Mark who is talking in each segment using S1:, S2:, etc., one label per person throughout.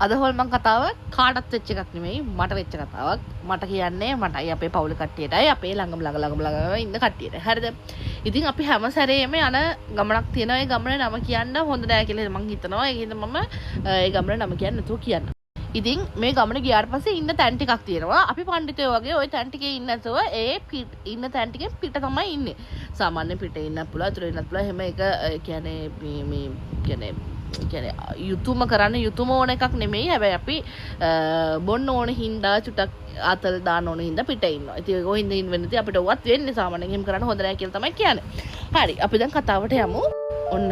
S1: අද හොල්මන් කතාව කාටත් වෙච්ච එකක් නෙමෙයි මට වෙච්ච කතාවක්. මට කියන්නේ මටයි අපේ පවුලේ කට්ටියටයි අපේ ළඟම ඉන්න කට්ටියට. හරිද? ඉතින් අපි හැම සැරේම යන ගමනක් තියෙනවා. ඒ ගමනේ නම කියන්න හොඳ නෑ කියලා මම හිතනවා. ඒ හින්දා මම ඒ ගමනේ නම කියන්නේ නැතුව කියන්න. ඉතින් මේ ගමන ගියාට පස්සේ ඉන්න තැන් ටිකක් තියෙනවා. අපි පඬිතුයෝ වගේ ওই තැන් ටිකේ ඉන්නේ නැතුව ඒ ඉන්න තැන් ටිකෙන් පිට තමයි ඉන්නේ. සාමාන්‍ය පිට ඉන්නත් පුළුවන්, අතුරු ඉන්නත් පුළුවන්. එහෙම එක කියන්නේ මේ කියන්නේ යුතුයම කරන්න යුතුයම ඕන එකක් නෙමෙයි. හැබැයි අපි බොන්න ඕන හින්දා චුටක් ආතල් දාන්න ඕන හින්දා පිට ඉන්නවා. ඉතින් ඒක හින්දා ඉන්න වෙන්නේ අපිට වත් වෙන්නේ සාමාන්‍යයෙන් එහෙම කරන්න හොඳ නැහැ කියලා තමයි කියන්නේ. හරි අපි දැන් කතාවට යමු. ඔන්න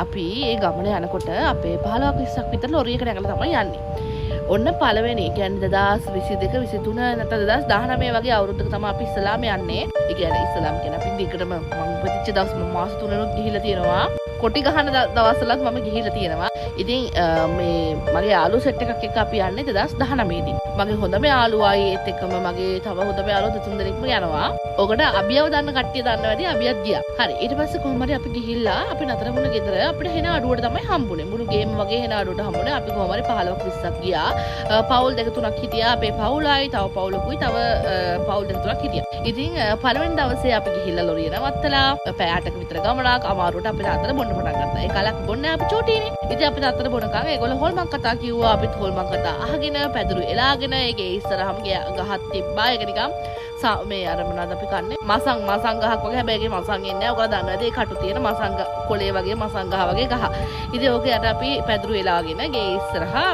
S1: අපි මේ ගමන යනකොට අපේ 15ක් 20ක් විතර ලොරියකට නැගලා තමයි යන්නේ. ඔන්න පළවෙනි කියන්නේ 2022 23 නැත්නම් 2019 වගේ අවුරුද්දක තමයි අපි ඉස්ලාම යන්නේ. ඒ කියන්නේ ඉස්ලාම කියන අපි දිගටම මම උපදිච්ච දවස් මාස 3ක් ගිහිල්ලා තියෙනවා. කොටි ගහන දවස්වලත් මම ගිහිල්ලා තියෙනවා. ඉතින් මේ මගේ යාළුවෝ සෙට් එකක් එක්ක අපි යන්නේ 2019 දී. මගේ හොඳම යාළුවායි ඒත් එක්කම මගේ තව හොඳම යාළුවෝ දෙතුන් දෙනෙක්ම යනවා. ඔකට අබියව දන්න කට්ටිය දන්නවදී අබියත් ගියා. හරි ඊට පස්සේ කොහොම හරි අපි ගිහිල්ලා අපි නතර වුණ ගෙදර අපිට හෙන අඩුවට තමයි හම්බුනේ. මුළු ගේම් වගේ හෙන අඩුවට හම්බුනේ. අපි කොහොම හරි 15ක් 20ක් ගියා. පවුල් දෙක තුනක් හිටියා. අපේ පවුලයි තව පවුලකුයි තව පවුල් දෙක තුනක් හිටියා. ඉතින් පළවෙනි දවසේ අපි ගිහිල්ලා ලොරිය නවත්තලා පැය 8ක විතර ගමනක් අමාරුවට අපිට අතර බොන්න පටන් ගත්තා. ඒ කාලයක් බොන්නේ අපි චෝටීනේ. ඉතින් අපිට අතර බොනකන් ඒගොල්ලෝ හොල්මන් කතා කිව්වා. අපිත් හොල්මන් කතා අහගෙන පැදුරු එලාගෙන ඒකේ ඉස්සරහම ගහක් තිබ්බා. ඒක නිකන් මේ අර මොනවද අපි කන්නේ මසං ගහක් වගේ. හැබැයි ඒකේ මසං එන්නේ නැහැ. ඔයාලා දන්නවද ඒ කටු තියෙන මසං කොලේ වගේ මසං ගහ වගේ ගහ. ඉතින් ඕකේ යට අපි පැදුරු එලාගෙන ගේ ඉස්සරහා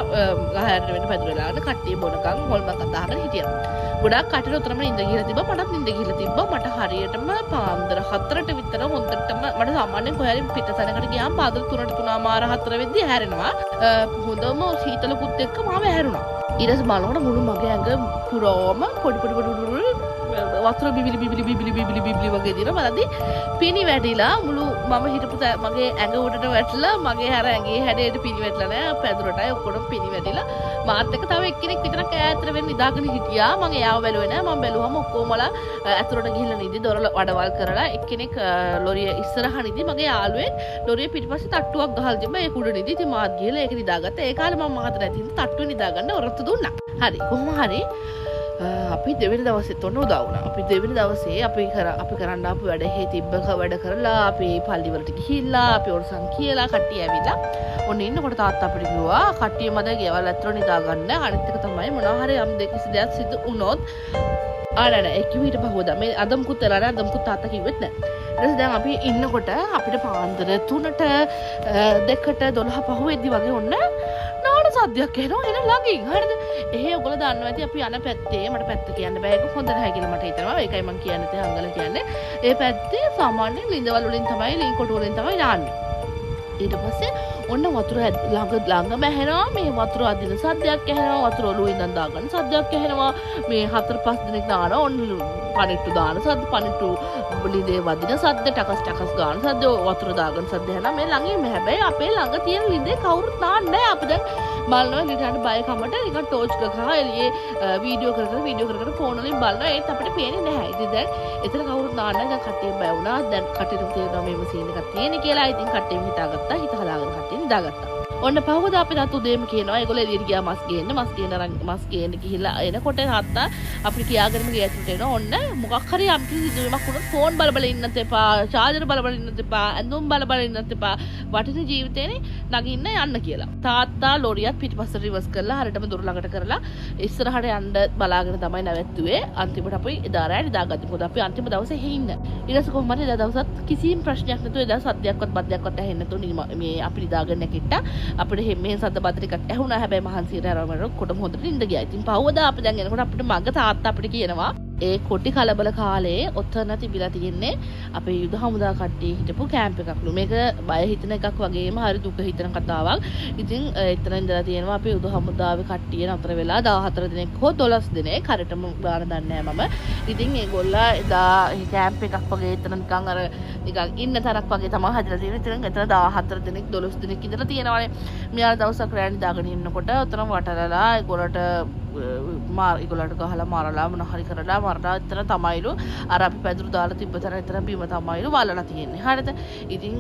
S1: ගහ යට වෙන පැදුරු එලාගෙන කට්ටිය බොනකන් හොල්මන් කතා අහගෙන හිටියා. ගොඩක් කටට උතරම නිින්ද ගිහලා තිබ්බා. මටත් නිින්ද ගිහලා තිබ්බා. මට හරියටම පාන්දර 4ට විතර හොඳටම මට සාමාන්‍යයෙන් කොහේ හරි පිටතැනකට ගියාම පාන්දර 3ට 3:00 4 වෙද්දී හැරෙනවා. හොඳම සීතලකුත් එක්ක මාව හැරුණා. ඊට පස්සේ බලනකොට මුළු මගේ ඇඟ පුරාම පොඩි වතුර බිබිලි වගේ දින බලද්දී පිනි වැටිලා මුළු මම හිටපු මගේ ඇඟ උඩට වැටලා මගේ හැර ඇඟේ හැඩයට පිනි වැටලා නෑ. පැදුරටයි ඔක්කොම පිනි වැටිලා මාත් එක්ක තව එක්කෙනෙක් විතරක් ඈතට වෙන්න නිදාගෙන හිටියා. මම එයාව බැලුවේ නෑ. මම බැලුවම ඔක්කොමලා ඇතුළට ගිහිල්ලා නිදි දොරල වඩවල් කරලා එක්කෙනෙක් ලොරිය ඉස්සරහ නිදි මගේ යාළුවෙක් ලොරිය පිටිපස්සේ තට්ටුවක් ගහලා තිබ්බා. ඒක උඩ නිදි. ඉතින් මාත් ගිහලා ඒක නිදාගත්තා. ඒ කාලේ මම මහත නැති හින්දා තට්ටුවේ නිදාගන්න ඔරොත්තු දුන්නා. හරි කොහොම හරි අපි දෙවෙනි දවසෙත් ඔන්න උදා වුණා. අපි දෙවෙනි දවසේ අපි කරන්න ආපු වැඩ තිබ්බක වැඩ කරලා අපි පල්ලි වලට ගිහිල්ලා අපි ඔරසන් කියලා කට්ටිය ඇවිල්ලා ඔන්න ඉන්නකොට තාත්තා අපිට කිව්වා කට්ටිය මද ගෙවල් ඇතුළට නිදා ගන්න. අනිත් එක තමයි මොනවා හරි යම් දෙකිසි දෙයක් සිදු වුණොත් ආනන ඒ කිව්විට පහුවදා මේ අදම්කුත් එලා නෑ. අදම්කුත් තාත්තා කිව්වෙත් නෑ. ඊට පස්සේ දැන් අපි ඉන්නකොට අපිට පාන්දර 3ට 2ට 12 පහුවෙද්දි වගේ ඔන්න නාන සද්දයක් එනවා එන ළඟින්. හරිද? ඔයගොල්ලෝ දන්නවා ඇති අපි යන පැත්තේ මට පැත්ත කියන්න බෑ. ඒක හොඳ නැහැ කියලා මට හිතෙනවා. ඒකයි මම කියන්නේ තේ හංගල කියන්නේ. ඒ පැත්තේ සාමාන්‍යයෙන් ලින්දවල වලින් තමයි ලින් කොටු වලින් තමයි දාන්නේ. ඊට පස්සේ ඔන්න වතුර ළඟම ඇහෙනවා. මේ වතුර අදින සද්දයක් ඇහෙනවා. වතුර ඔලුවේ ඉඳන් දාගන්න සද්දයක් ඇහෙනවා. මේ 4-5 දිනක් දානවා. ඔන්න පණිට්ටු දාන සද්ද, පණිට්ටු ලිඳේ වදින සද්ද, ටකස් ගාන සද්ද, වතුර දාගන්න සද්ද ඇහෙනවා. මේ ළඟින් හැබැයි අපේ ළඟ තියෙන ලිඳේ කවුරුත් දාන්නේ නැහැ. අපි දැන් බලනවා ලිටාට බය කමට නිකන් ටෝච් එක ගහලා එළියේ වීඩියෝ කර ෆෝන් වලින් බලනවා. ඒත් අපිට පේන්නේ නැහැ. ඉතින් දැන් එතන කවුරුත් දාන්නේ නැහැ. දැන් කට්ටිය බය වුණා. දැන් කට්ටියට තේරෙනවා මේ මැෂින් එකක් තියෙන කියලා. ඉතින් කට්ටියම හිතාගත්තා. හිත හදාගෙන කට්ටිය නිදාගත්තා. ඔන්න පහුවදා අපි තාත්තා උදේම කියනවා ඒගොල්ලෝ එළියට ගියා මස් ගේන්න ගිහිල්ලා එනකොට තාත්තා අපිට කියාගෙනම ගේ ඇතුළට එනවා. ඔන්න මොකක් හරි යම් කිසි සිදුවීමක් වුණොත් ෆෝන් බල ඉන්නත් එපා, චාර්ජර් බල ඉන්නත් එපා, ඇඳුම් බල ඉන්නත් එපා, වටින ජීවිතේනේ නගින්න යන්න කියලා. තාත්තා ලොරියත් පිටිපස්සට රිවර්ස් කරලා හරියටම දොර ළඟට කරලා ඉස්සරහට යන්න බලාගෙන තමයි නැවැත්තුවේ. අන්තිමට අපි එදා රෑ නිදාගත්තා. මොකද අපි අන්තිම දවසේ හෙින්න. ඊට පස්සේ කොහොම හරි එදා දවසත් කිසිම ප්‍රශ්නයක් නැතුව එදා සද්දයක්වත් බද්දයක්වත් ඇහෙන්නේ නැතුව මේ අපි නිදාගෙන නැගිට්ටා. අපිට මෙහෙන් සද්ද බද්ද ටිකක් ඇහුණා. හැබැයි මහන්සියට ආරවම කොටම හොඳට නිින්ද ගියා. ඉතින් පහුවදා අපි දැන් එනකොට අපිට මග තාත්තා අපිට කියනවා ඒ කොටි කලබල කාලේ ඔතන තිබිලා තියෙන්නේ අපේ යුද හමුදා කට්ටිය හිටපු කැම්ප් එකක්ලු. මේක බය හිතන එකක් වගේම හරි දුක හිතන කතාවක්. ඉතින් එතන ඉඳලා තියෙනවා අපේ යුද හමුදාවේ කට්ටිය නතර වෙලා 14 දිනක් හෝ 12 දිනක් හරියටම ගාන දන්නේ නැහැ මම. ඉතින් ඒගොල්ලා එදා කැම්ප් එකක් වගේ එතන නිකන් ඉන්න තරක් වගේ තමයි හදලා තියෙන්නේ. ඉතින් එතන 14 දිනක් 12 දිනක් ඉඳලා තියෙනවානේ. මෙයාලා දවසක් රැ නිදාගෙන ඉන්නකොට උතන වටලලා ඒගොල්ලන්ට ඒගොල්ලන්ට ගහලා මාරලා මොන හරි කරලා මරලා එතන තමයිලු අර අපි පැදුරු දාලා තිබ්බ තැන එතන බිම තමයිලු වලලා තියෙන්නේ. හරිද? ඉතින්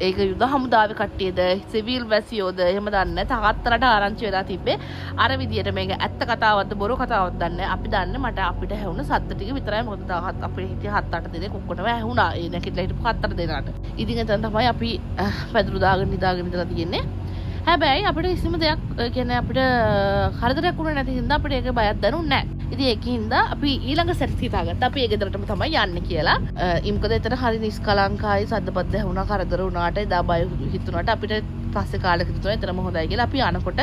S1: ඒක යුද හමුදාවේ කට්ටියද සිවිල් වැසියෝද එහෙම දන්නේ තාත්තලට ආරංචි වෙලා තිබ්බේ අර විදියට මේක ඇත්ත කතාවක්ද බොරු කතාවක්ද දන්නේ අපි දන්නේ මට අපිට ඇහුණ සත්‍ය ටික විතරයි මොකද 17 අපේ හිටිය 7-8 දෙනෙක් ඔක්කොටම ඇහුණා ඒ නැකිట్లా හිටපු 7-8 දෙනාට ඉතින් එතන තමයි අපි පැදුරු දාගෙන ඉඳලා තියෙන්නේ හැබැයි අපිට කිසිම දෙයක් කියන්නේ අපිට හතරක් වුණේ නැති හින්දා අපිට ඒක බයක් දැනුන්නේ නැහැ ඉතින් ඒකින්ද අපි ඊළඟ සැරේ හිතාගත්තා අපි ඒ ගෙදරටම තමයි යන්නේ කියලා. ඉම්කද එතන හරි නිස්කලංකයි සද්දපද්ද වුණා කරදර වුණාට එදා බය හිතුණාට අපිට පස්සේ කාලෙක හිතුණා එතනම හොඳයි කියලා අපි යනකොට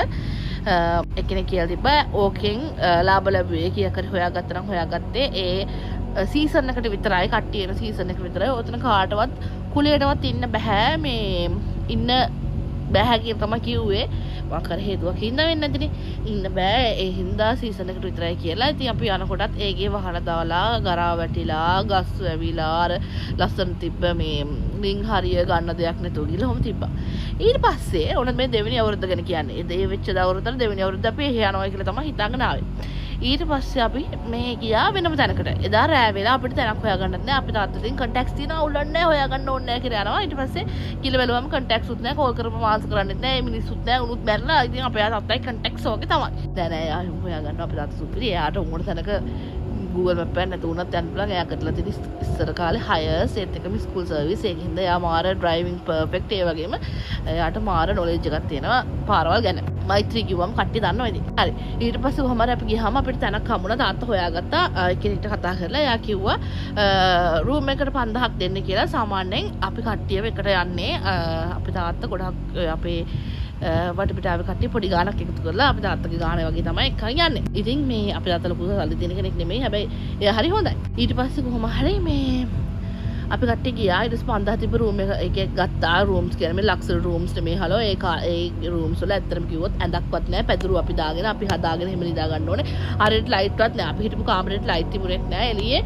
S1: එක්කෙනෙක් කියලා තිබ්බා ඕකෙන් ලාභ ලැබුවේ කියා කර හොයාගත්තා නම් හොයාගත්තේ ඒ සීසන් එකට විතරයි කට්ටිය එන සීසන් එක විතරයි. ඔතන කාටවත් කුලයටවත් ඉන්න බෑ මේ ඉන්න බෑ කියන තමයි කිව්වේ මම කර හේතුවක් හින්දා වෙන්නේ නැතිනේ ඉන්න බෑ ඒ හින්දා සීසන් එකට විතරයි කියලා. ඉතින් අපි යනකොටත් ඒගේ වහන දාලා ගරා වැටිලා ගස් වැවිලා අර ලස්සන තිබ්බ මේ රින් හරිය ගන්න දෙයක් නැතුව ගිහලා ඔහොම තිබ්බා. ඊට පස්සේ ඕන මේ දෙවෙනි අවුරුද්ද ගැන කියන්නේ. ඒ වෙච්ච අවුරුද්දට දෙවෙනි අවුරුද්ද අපි එහෙ යනවා කියලා තමයි හිතාගෙන ආවේ. ඊට පස්සේ අපි මේ ගියා වෙනම තැනකට. එදා රෑ වෙලා අපිට තැනක් හොයාගන්නත් නෑ. අපි තාත්තගෙන් කන්ටැක්ට්ස් තියෙනවා උල්ලන්නේ නෑ හොයාගන්න ඕනේ නෑ කියලා යනවා. ඊට පස්සේ කිල බැලුවම කන්ටැක්ට්ස් උත් නෑ කෝල් කරපුවම ආන්සර් කරන්නෙත් නෑ. මිනිස්සුත් නෑ උනුත් බැලලා. ඉතින් අපේ තාත්තයි කන්ටැක්ට්ස් වගේ තමයි. දැන් එයා හොයාගන්න අපේ තාත්තා සුපිරි. එයාට උඹට තැනක Google Map එක නැතුව උනත් යන්න පුළුවන්. එයා කරලා තියෙන ඉස්සර කාලේ හයර්ස් ඒත් එකම ස්කූල් සර්විස් ඒකින්ද එයා මාර ඩ්‍රයිවිං පර්ෆෙක්ට් ඒ වගේම එයාට මාර නොලෙජ් එකක් තියෙනවා පාරවල් ගැන. මෛත්‍රී කිව්වම කට්ටිය දන්නවා ඉතින්. හරි. ඊට පස්සේ කොහම හරි අපි ගියාම අපිට තැනක් හම්බුණා. තාත්තා හොයාගත්තා. කෙනෙක්ට කතා කරලා එයා කිව්වා රූම් එකට 5000ක් දෙන්න කියලා. සාමාන්‍යයෙන් අපි කට්ටියව එකට යන්නේ අපි තාත්තා ගොඩක් අපේ වටපිටාවේ කට්ටිය පොඩි ගාණක් එකතු කරලා අපි තාත්තගේ ගාණ වගේ තමයි එකන් යන්නේ. ඉතින් මේ අපි තාත්තා ලොකු සල්ලි දෙන කෙනෙක් නෙමෙයි. හැබැයි එයා හරි හොඳයි. ඊට පස්සේ කොහම හරි මේ අපි කට්ටිය ගියා. ඊට පස්සේ 5000 තිබ්බ රූම් එක ගත්තා. රූම්ස් කියන්නේ මේ ලක්ෂරි රූම්ස් නෙමෙයි. හලෝ ඒ රූම්ස් වල ඇත්තටම කිව්වොත් ඇඳක්වත් නැහැ. පැදුරු අපි දාගෙන අපි හදාගෙන එහෙම නිදා ගන්න ඕනේ. හරියට ලයිට්වත් නැහැ. අපි හිටපු කාමරේට ලයිට් තිබුණෙත් නැහැ. එළියේ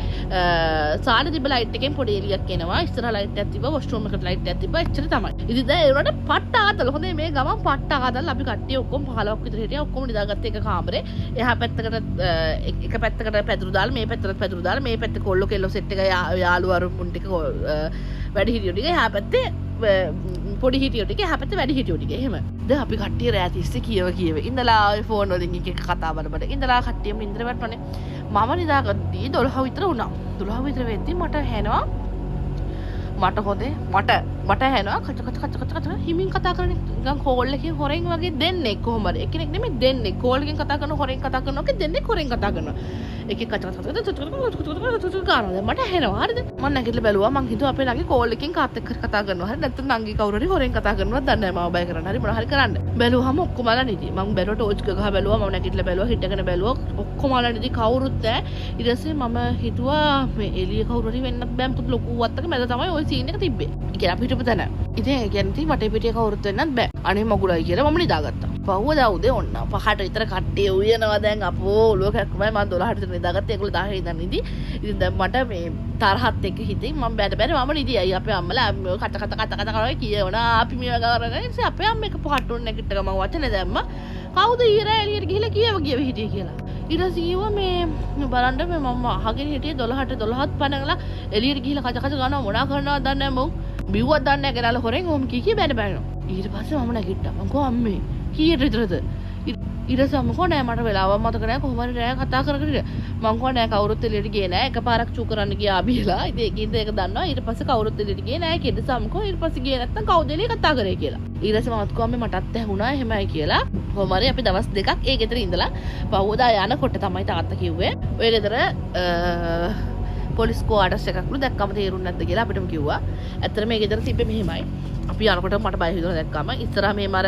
S1: සාලේ තිබ්බ ලයිට් එකෙන් පොඩි එළියක් එනවා. ඉස්සරහ ලයිට් එකක් තිබ්බා. වොෂ්රූම් එකට ලයිට් එකක් තිබ්බා. එච්චර තමයි. ඉතින් දැන් ඒ උනට පට්ට ආතල. හොඳේ මේ ගමන් පට්ට ආතල අපි කට්ටිය ඔක්කොම 15ක් විතර හිටියා. ඔක්කොම නිදාගත්ත එක කාමරේ. එහා පැත්තකට එක පැත්තකට පැදුරු දාලා මේ පැත්තට පැදුරු දාලා මේ පැත්තේ කොල්ලෝ කෙල්ලෝ සෙට් එක යාළුවා අරුමුන් ටික වැඩි හිටියෝ ටික එහා පැත්තේ පොඩි හිටියෝ ටික එහා පැත්තේ වැඩි හිටියෝ ටික එහෙම. දැන් අපි කට්ටිය රෑ තිස්සේ කියව ඉඳලා ඔය ෆෝන් වලින් එක එක කතා බල ඉඳලා කට්ටියම ඉඳලා වැටුනේ. මම නිදාගද්දී 12 විතර වුණා. 12 විතර වෙද්දි මට ඇහෙනවා මට හොදේ මට ඇහෙනවා කච කච කච කච කච හිමින් කතා කරන නිකන් කෝල් එකකින් හොරෙන් වගේ දෙන්නේ කොහොම හරි එක්කෙනෙක් නෙමෙයි දෙන්නේ කෝල් එකකින් කතා කරන හොරෙන් කතා කරනවා කි දෙන්නේ හොරෙන් කතා කරනවා එකෙක් කච කච කච කරනවා මට ඇහෙනවා හරිද මම නැගිටලා බැලුවා මං හිතුවා අපේ ළඟේ කෝල් එකකින් කාත් එක්ක කතා කරනවා හරි නැත්නම් නංගි කවුරු හරි හොරෙන් කතා කරනවද දන්නේ නැහැ මම බය කරන්න හරි මොනවා හරි කරන්න බැලුවාම ඔක්කොමලා නිදි මං බැලුවා ටෝච් එක ගහ බැලුවා මම නැගිටලා බැලුවා හිටගෙන බැලුවා ඔක්කොමලා නිදි කවුරුත් නැහැ ඊට පස්සේ මම හිතුවා මේ එළිය කවුරු හරි වෙන්නත් බෑ මුත් ලොකු වත්තක මැද තමයි ওই සීන් එක තිබ්බේ ඉතින් අපි හිටපු තැන ඉතින් ඒ කියන්නේ ඉතින් වටේ පිටේ කවුරුත් වෙන්නත් බෑ අනේ මගුලයි කියලා මම නිදාගත්තා පහුවදා උදේ ඔන්න 5ට විතර කට්ටිය උයනවා දැන් අපෝ ඔළුව කැක්කමයි මම 12ට විතර නිදාගත්තා ඒගොල්ලෝ 10 ඉඳන් නිදි ඉතින් දැන් මට මේ තරහත් එක්ක හිතින් මම බැට මම නිදියයි අපේ අම්මලා කත කරලා කියවනා අපි මේව කරගෙන ඉතින් අපේ අම්ම එක පහටුන් නැගිට්ටක මම වචනේ දැම්මා කවුද ඊරා එළියට ගිහලා කියව හිටියේ කියලා ඊට පස්සේ කිව්වා මේ බලන්න මේ මම අහගෙන හිටියේ 12ත් පනගලා එළියට ගිහලා කච ගන්නවා මොනා කරනවද දන්නේ නැහැ මම බිව්වක් දන්නේ නැහැ කියලා හොරෙන් ඕම් කී බැනවා ඊට පස්සේ මම නැගිට්ටා මම කෝ අම්මේ කීයට විතරද ඊට පස්සේ මම කෝ නෑ මට වෙලාවක් මතක නෑ කොහොම හරි රෑ කතා කරගෙන මම කෝ නෑ කවුරුත් එළියට ගියේ නෑ එකපාරක් චූ කරන්න ගියා බීලා ඉතින් ඒකින්ද ඒක දන්නවා ඊට පස්සේ කවුරුත් එළියට ගියේ නෑ කෙඩසම් කෝ ඊට පස්සේ ගියේ නැත්තම් කවුද එළිය කතා කරේ කියලා ඊට පස්සේ මමත් කෝ අම්මේ මටත් ඇහුණා එහෙමයි කියලා කොහොම හරි අපි දවස් දෙකක් ඒ ගෙදර ඉඳලා පහුවදා යනකොට තමයි තාත්තා කිව්වේ ඔය ගෙදර පොලිස් ස්ක්වාඩ්ස් එකක්ලු දැක්කම තේරුන්නේ නැද්ද කියලා අපිටම කිව්වා. ඇත්තට මේ ගෙදර තිබ්බේ මෙහෙමයි. අපි යනකොට මට බය හිතුණා දැක්කම ඉස්සරහා මේ මර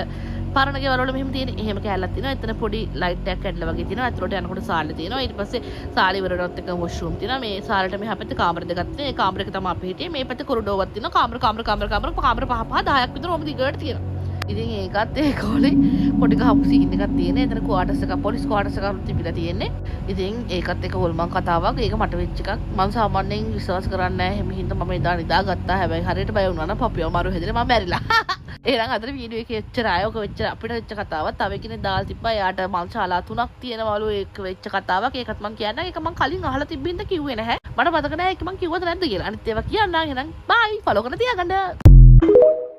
S1: පරණ ගෙවල් වල මෙහෙම තියෙන එහෙම කැලලක් තියෙනවා. එතන පොඩි ලයිට් එකක් කැඩලා වගේ තියෙනවා. ඇතුළට යනකොට සාලේ තියෙනවා. ඊට පස්සේ සාලේ ඉවරනොත් එක වොෂ්රූම් තියෙනවා. මේ සාලේට මෙහා පැත්තේ කාමර දෙකක් තියෙනවා. ඒ කාමරේක තමයි අපි හිටියේ. මේ පැත්තේ කොරිඩෝවක් තියෙනවා. කාමර පහ 10ක් විතර ඔබ දිගට තියෙනවා. ඉතින් ඒකත් ඒ කාලේ පොඩි ගහපු සීන් එකක් තියෙන. එතන ක්වාටර්ස් එකක් පොලිස් ක්වාටර්ස් එකක් තිබිලා තියෙන්නේ. ඉතින් ඒකත් එක හොල්මන් කතාවක්. ඒක මට වෙච්ච එකක්. මම සාමාන්‍යයෙන් විශ්වාස කරන්නේ නැහැ. එහෙම හින්දා මම එදා නිදාගත්තා. හැබැයි හරියට බය වුණා නම් පපියව මාරු හැදෙලා මම මැරිලා. එහෙනම් අද වීඩියෝ එකේ එච්චර ආයෝක වෙච්ච අපිට වෙච්ච කතාවක්. තව කෙනෙක් දාලා තිබ්බා. එයාට මල් ශාලා 3ක් තියෙනවලු ඒක වෙච්ච කතාවක්. ඒකත් මම කියන්නේ. ඒක මම කලින් අහලා තිබ්බින්ද කිව්වේ නැහැ. මට මතක නැහැ ඒක මම කිව්වද නැද්ද කියලා. අනිත් ඒවා කියන්නම්. එහෙනම් බයි. ෆලෝ කරලා තියාගන්න.